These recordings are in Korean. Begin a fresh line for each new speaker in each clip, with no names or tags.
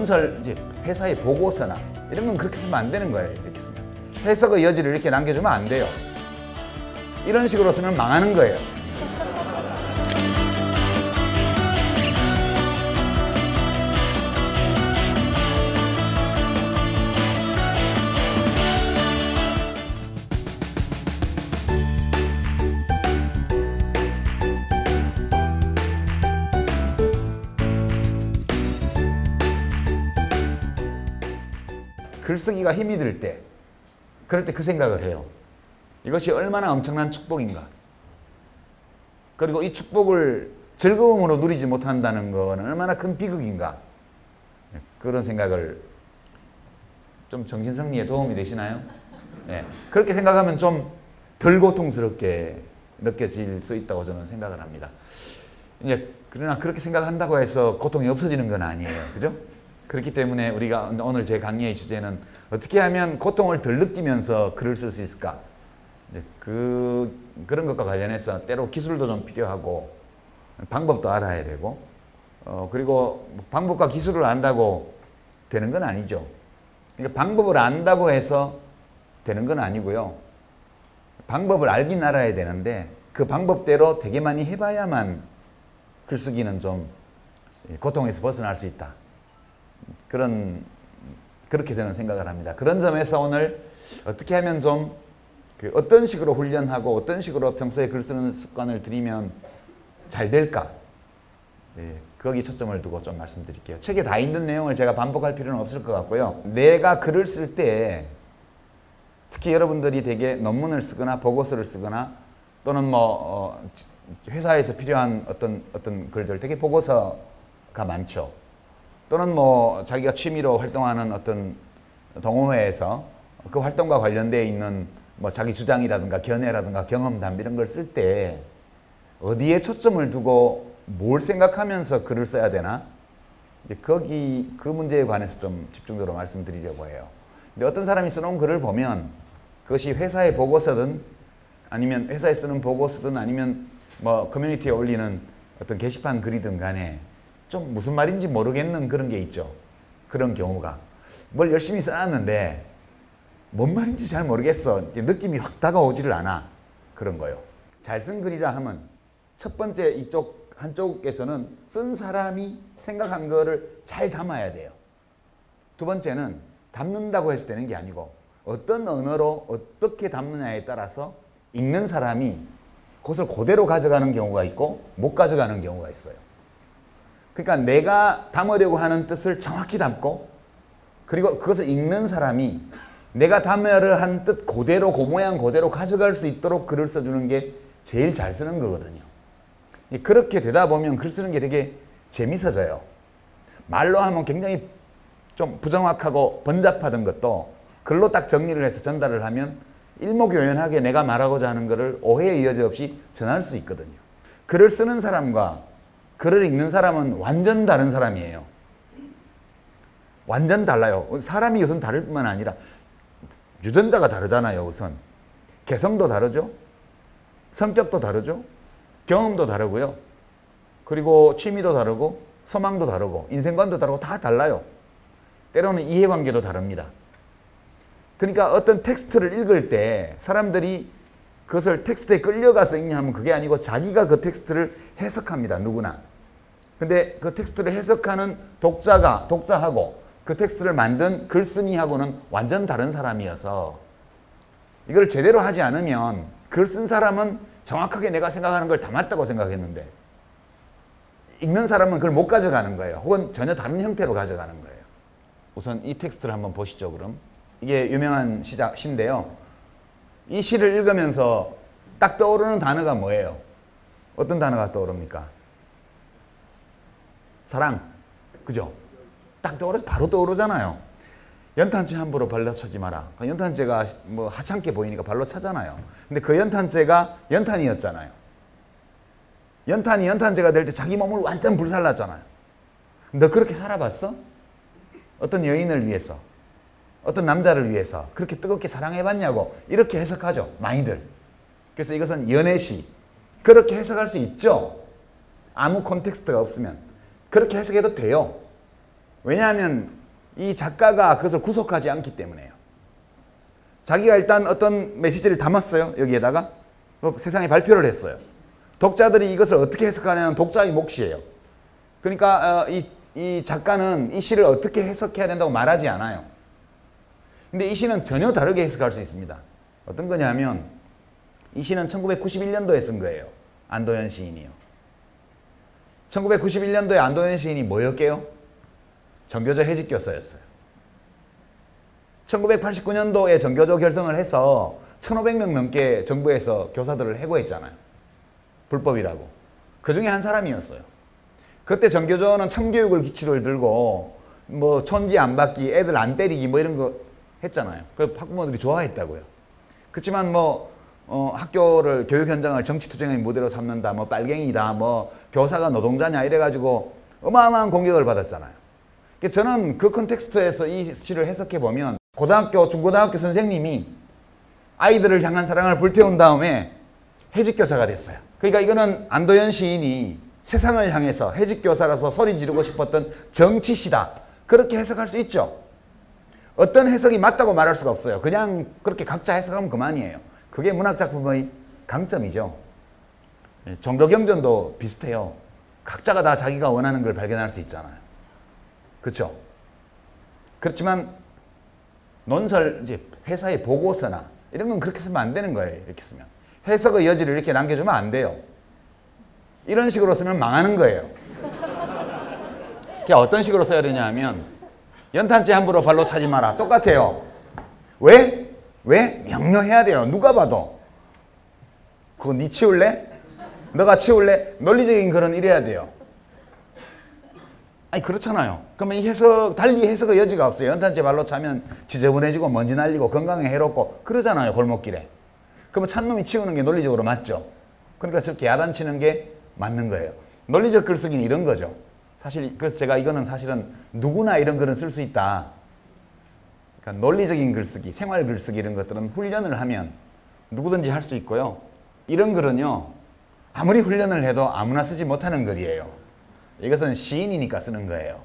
논설, 이제 회사의 보고서나 이런 건 그렇게 쓰면 안 되는 거예요. 이렇게 쓰면. 해석의 여지를 이렇게 남겨주면 안 돼요. 이런 식으로 쓰면 망하는 거예요. 글쓰기가 힘이 들 때, 그럴 때 그 생각을 해요. 이것이 얼마나 엄청난 축복인가. 그리고 이 축복을 즐거움으로 누리지 못한다는 건 얼마나 큰 비극인가. 그런 생각을, 좀 정신승리에 도움이 되시나요? 네. 그렇게 생각하면 좀 덜 고통스럽게 느껴질 수 있다고 저는 생각을 합니다. 이제 그러나 그렇게 생각한다고 해서 고통이 없어지는 건 아니에요. 그죠? 그렇기 때문에 우리가 오늘 제 강의의 주제는 어떻게 하면 고통을 덜 느끼면서 글을 쓸 수 있을까? 그런 것과 관련해서 때로 기술도 좀 필요하고 방법도 알아야 되고 그리고 방법과 기술을 안다고 되는 건 아니죠. 그러니까 방법을 안다고 해서 되는 건 아니고요. 방법을 알긴 알아야 되는데 그 방법대로 되게 많이 해봐야만 글쓰기는 좀 고통에서 벗어날 수 있다. 그렇게 저는 생각을 합니다. 그런 점에서 오늘 어떻게 하면 좀 어떤 식으로 훈련하고 어떤 식으로 평소에 글 쓰는 습관을 들이면 잘 될까? 거기 초점을 두고 좀 말씀드릴게요. 책에 다 있는 내용을 제가 반복할 필요는 없을 것 같고요. 내가 글을 쓸 때 특히 여러분들이 되게 논문을 쓰거나 보고서를 쓰거나 또는 뭐 회사에서 필요한 어떤 글들, 되게 보고서가 많죠. 또는 뭐 자기가 취미로 활동하는 어떤 동호회에서 그 활동과 관련되어 있는 뭐 자기 주장이라든가 견해라든가 경험담 이런 걸 쓸 때 어디에 초점을 두고 뭘 생각하면서 글을 써야 되나? 이제 그 문제에 관해서 좀 집중적으로 말씀드리려고 해요. 근데 어떤 사람이 써놓은 글을 보면 그것이 회사의 보고서든 아니면 회사에 쓰는 보고서든 아니면 뭐 커뮤니티에 올리는 어떤 게시판 글이든 간에 좀 무슨 말인지 모르겠는 그런 게 있죠. 그런 경우가. 뭘 열심히 써놨는데 뭔 말인지 잘 모르겠어. 느낌이 확 다가오지를 않아. 그런 거요. 잘 쓴 글이라 하면 첫 번째 한쪽에서는 쓴 사람이 생각한 거를 잘 담아야 돼요. 두 번째는 담는다고 해서 되는 게 아니고 어떤 언어로 어떻게 담느냐에 따라서 읽는 사람이 그것을 그대로 가져가는 경우가 있고 못 가져가는 경우가 있어요. 그러니까 내가 담으려고 하는 뜻을 정확히 담고 그리고 그것을 읽는 사람이 내가 담으려 한 뜻 그대로 그 모양 그대로 가져갈 수 있도록 글을 써주는 게 제일 잘 쓰는 거거든요. 그렇게 되다 보면 글 쓰는 게 되게 재밌어져요. 말로 하면 굉장히 좀 부정확하고 번잡하던 것도 글로 딱 정리를 해서 전달을 하면 일목요연하게 내가 말하고자 하는 것을 오해의 여지 없이 전할 수 있거든요. 글을 쓰는 사람과 글을 읽는 사람은 완전 다른 사람이에요. 완전 달라요. 사람이 우선 다를 뿐만 아니라 유전자가 다르잖아요. 우선 개성도 다르죠. 성격도 다르죠. 경험도 다르고요. 그리고 취미도 다르고 소망도 다르고 인생관도 다르고 다 달라요. 때로는 이해관계도 다릅니다. 그러니까 어떤 텍스트를 읽을 때 사람들이 그것을 텍스트에 끌려가서 읽냐 하면 그게 아니고 자기가 그 텍스트를 해석합니다. 누구나. 근데 그 텍스트를 해석하는 독자하고 그 텍스트를 만든 글쓴이하고는 완전 다른 사람이어서 이걸 제대로 하지 않으면 글 쓴 사람은 정확하게 내가 생각하는 걸 다 맞다고 생각했는데 읽는 사람은 그걸 못 가져가는 거예요. 혹은 전혀 다른 형태로 가져가는 거예요. 우선 이 텍스트를 한번 보시죠. 그럼 이게 유명한 시인데요. 이 시를 읽으면서 딱 떠오르는 단어가 뭐예요? 어떤 단어가 떠오릅니까? 사랑. 그죠? 딱 바로 떠오르잖아요. 연탄재 함부로 발로 차지 마라. 연탄재가 뭐 하찮게 보이니까 발로 차잖아요. 근데 그 연탄재가 연탄이었잖아요. 연탄이 연탄재가 될 때 자기 몸을 완전 불살랐잖아요. 너 그렇게 살아봤어? 어떤 여인을 위해서, 어떤 남자를 위해서 그렇게 뜨겁게 사랑해봤냐고 이렇게 해석하죠. 많이들. 그래서 이것은 연애시. 그렇게 해석할 수 있죠. 아무 콘텍스트가 없으면. 그렇게 해석해도 돼요. 왜냐하면 이 작가가 그것을 구속하지 않기 때문에요. 자기가 일단 어떤 메시지를 담았어요. 여기에다가 세상에 발표를 했어요. 독자들이 이것을 어떻게 해석하냐는 독자의 몫이에요. 그러니까 이 작가는 이 시를 어떻게 해석해야 된다고 말하지 않아요. 근데 이 시는 전혀 다르게 해석할 수 있습니다. 어떤 거냐면 이 시는 1991년도에 쓴 거예요. 안도현 시인이요. 1991년도에 안도현 시인이 뭐였게요? 정교조 해직교사였어요. 1989년도에 정교조 결성을 해서 1,500명 넘게 정부에서 교사들을 해고했잖아요. 불법이라고. 그 중에 한 사람이었어요. 그때 정교조는 참교육을 기치를 들고 뭐 촌지 안 받기, 애들 안 때리기 뭐 이런 거 했잖아요. 그 학부모들이 좋아했다고요. 그렇지만 뭐 학교를 교육 현장을 정치투쟁의 무대로 삼는다, 뭐 빨갱이다, 뭐 교사가 노동자냐 이래가지고 어마어마한 공격을 받았잖아요. 저는 그 컨텍스트에서 이 시를 해석해 보면 고등학교, 중고등학교 선생님이 아이들을 향한 사랑을 불태운 다음에 해직교사가 됐어요. 그러니까 이거는 안도현 시인이 세상을 향해서 해직교사라서 소리 지르고 싶었던 정치시다. 그렇게 해석할 수 있죠. 어떤 해석이 맞다고 말할 수가 없어요. 그냥 그렇게 각자 해석하면 그만이에요. 그게 문학작품의 강점이죠. 종교경전도 비슷해요. 각자가 다 자기가 원하는 걸 발견할 수 있잖아요. 그렇죠? 그렇지만 논설, 이제 회사의 보고서나 이런 건 그렇게 쓰면 안 되는 거예요. 이렇게 쓰면. 해석의 여지를 이렇게 남겨주면 안 돼요. 이런 식으로 쓰면 망하는 거예요. 어떤 식으로 써야 되냐 하면 연탄재 함부로 발로 차지 마라. 똑같아요. 왜? 왜? 명료해야 돼요. 누가 봐도. 그거 니 치울래? 너가 치울래? 논리적인 글은 이래야 돼요. 아니 그렇잖아요. 그러면 이 해석, 달리 해석의 여지가 없어요. 연탄재 발로 차면 지저분해지고 먼지 날리고 건강에 해롭고 그러잖아요. 골목길에. 그러면 찬놈이 치우는 게 논리적으로 맞죠. 그러니까 저렇게 야단치는 게 맞는 거예요. 논리적 글쓰기는 이런 거죠. 사실 그래서 제가 이거는 사실은 누구나 이런 글은 쓸 수 있다. 그러니까 논리적인 글쓰기, 생활 글쓰기 이런 것들은 훈련을 하면 누구든지 할 수 있고요. 이런 글은요. 아무리 훈련을 해도 아무나 쓰지 못하는 글이에요. 이것은 시인이니까 쓰는 거예요.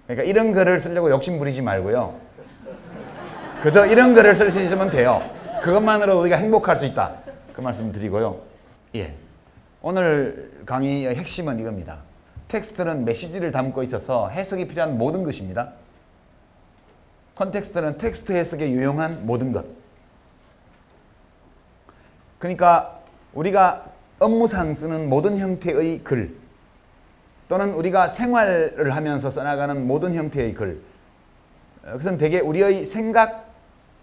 그러니까 이런 글을 쓰려고 욕심 부리지 말고요. 그저 이런 글을 쓸 수 있으면 돼요. 그것만으로 우리가 행복할 수 있다. 그 말씀 드리고요. 예. 오늘 강의의 핵심은 이겁니다. 텍스트는 메시지를 담고 있어서 해석이 필요한 모든 것입니다. 컨텍스트는 텍스트 해석에 유용한 모든 것. 그러니까 우리가 업무상 쓰는 모든 형태의 글 또는 우리가 생활을 하면서 써나가는 모든 형태의 글, 그것은 대개 우리의 생각,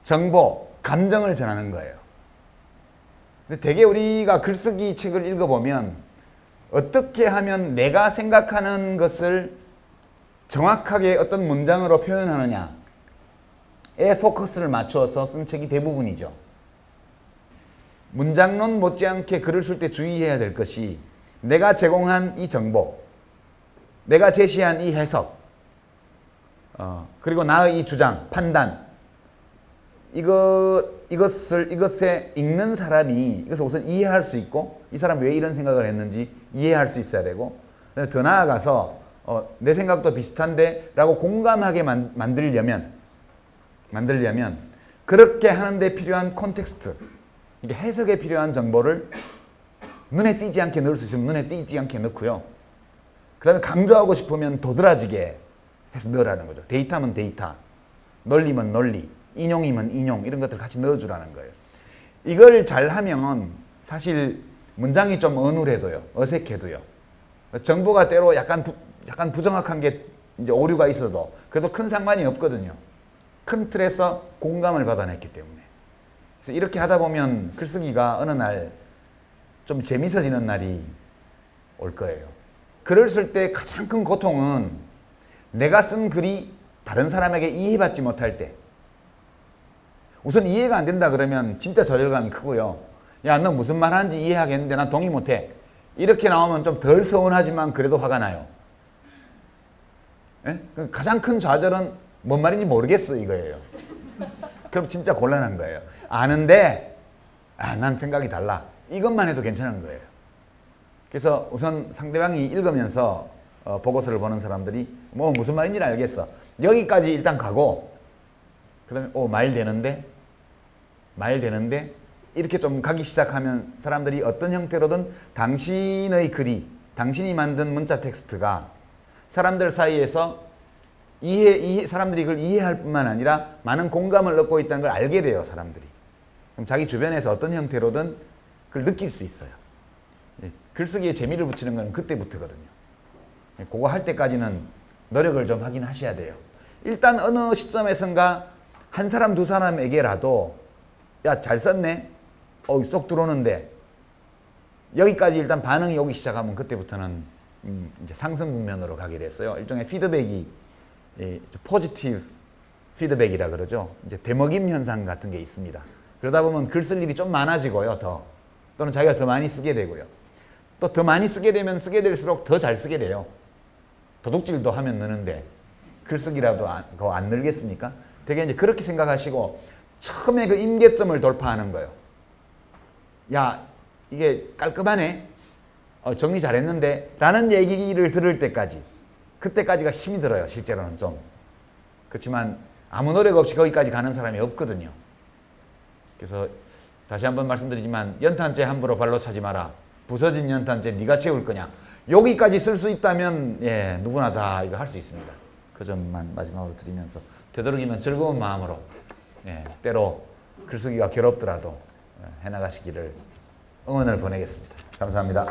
정보, 감정을 전하는 거예요. 근데 대개 우리가 글쓰기 책을 읽어보면 어떻게 하면 내가 생각하는 것을 정확하게 어떤 문장으로 표현하느냐에 포커스를 맞춰서 쓴 책이 대부분이죠. 문장론 못지않게 글을 쓸 때 주의해야 될 것이 내가 제공한 이 정보, 내가 제시한 이 해석, 그리고 나의 이 주장, 판단, 이것에 읽는 사람이 이것을 우선 이해할 수 있고 이 사람이 왜 이런 생각을 했는지 이해할 수 있어야 되고 더 나아가서 내 생각도 비슷한데 라고 공감하게 만들려면 그렇게 하는데 필요한 콘텍스트, 이게 해석에 필요한 정보를 눈에 띄지 않게 넣을 수 있으면 눈에 띄지 않게 넣고요. 그 다음에 강조하고 싶으면 도드라지게 해서 넣으라는 거죠. 데이터면 데이터, 논리면 논리, 인용이면 인용, 이런 것들 같이 넣어주라는 거예요. 이걸 잘하면 사실 문장이 좀 어눌해도요, 어색해도요, 정보가 때로 약간 부정확한 게 이제 오류가 있어도 그래도 큰 상관이 없거든요. 큰 틀에서 공감을 받아냈기 때문에. 그래서 이렇게 하다 보면 글쓰기가 어느 날 좀 재밌어지는 날이 올 거예요. 글을 쓸 때 가장 큰 고통은 내가 쓴 글이 다른 사람에게 이해받지 못할 때, 우선 이해가 안 된다 그러면 진짜 좌절감이 크고요. 야, 너 무슨 말 하는지 이해하겠는데 난 동의 못해. 이렇게 나오면 좀 덜 서운하지만 그래도 화가 나요. 예? 가장 큰 좌절은 뭔 말인지 모르겠어 이거예요. 그럼 진짜 곤란한 거예요. 아는데 난 생각이 달라. 이것만 해도 괜찮은 거예요. 그래서 우선 상대방이 읽으면서 보고서를 보는 사람들이 뭐 무슨 말인지는 알겠어. 여기까지 일단 가고 그다음에 말 되는데 이렇게 좀 가기 시작하면 사람들이 어떤 형태로든 당신의 글이, 당신이 만든 문자 텍스트가 사람들 사이에서 사람들이 그걸 이해할 뿐만 아니라 많은 공감을 얻고 있다는 걸 알게 돼요, 사람들이. 그럼 자기 주변에서 어떤 형태로든 그걸 느낄 수 있어요. 글쓰기에 재미를 붙이는 건 그때부터거든요. 그거 할 때까지는 노력을 좀 하긴 하셔야 돼요. 일단 어느 시점에선가 한 사람, 두 사람에게라도 야, 잘 썼네? 쏙 들어오는데 여기까지 일단 반응이 오기 시작하면 그때부터는 이제 상승 국면으로 가게 됐어요. 일종의 피드백이 포지티브 피드백이라 그러죠. 이제 대먹임 현상 같은 게 있습니다. 그러다 보면 글 쓸 일이 좀 많아지고요. 또는 자기가 더 많이 쓰게 되고요. 또 더 많이 쓰게 되면 쓰게 될수록 더 잘 쓰게 돼요. 도둑질도 하면 느는데 글쓰기라도 더 안 늘겠습니까? 되게 이제 그렇게 생각하시고 처음에 그 임계점을 돌파하는 거예요. 야, 이게 깔끔하네. 정리 잘했는데 라는 얘기를 들을 때까지, 그때까지가 힘이 들어요. 실제로는 좀. 그렇지만 아무 노력 없이 거기까지 가는 사람이 없거든요. 그래서 다시 한번 말씀드리지만 연탄재 함부로 발로 차지 마라. 부서진 연탄재 네가 채울 거냐. 여기까지 쓸 수 있다면 누구나 다 이거 할 수 있습니다. 그 점만 마지막으로 드리면서 되도록이면 즐거운 마음으로 때로 글쓰기가 괴롭더라도 해나가시기를 응원을 보내겠습니다. 감사합니다.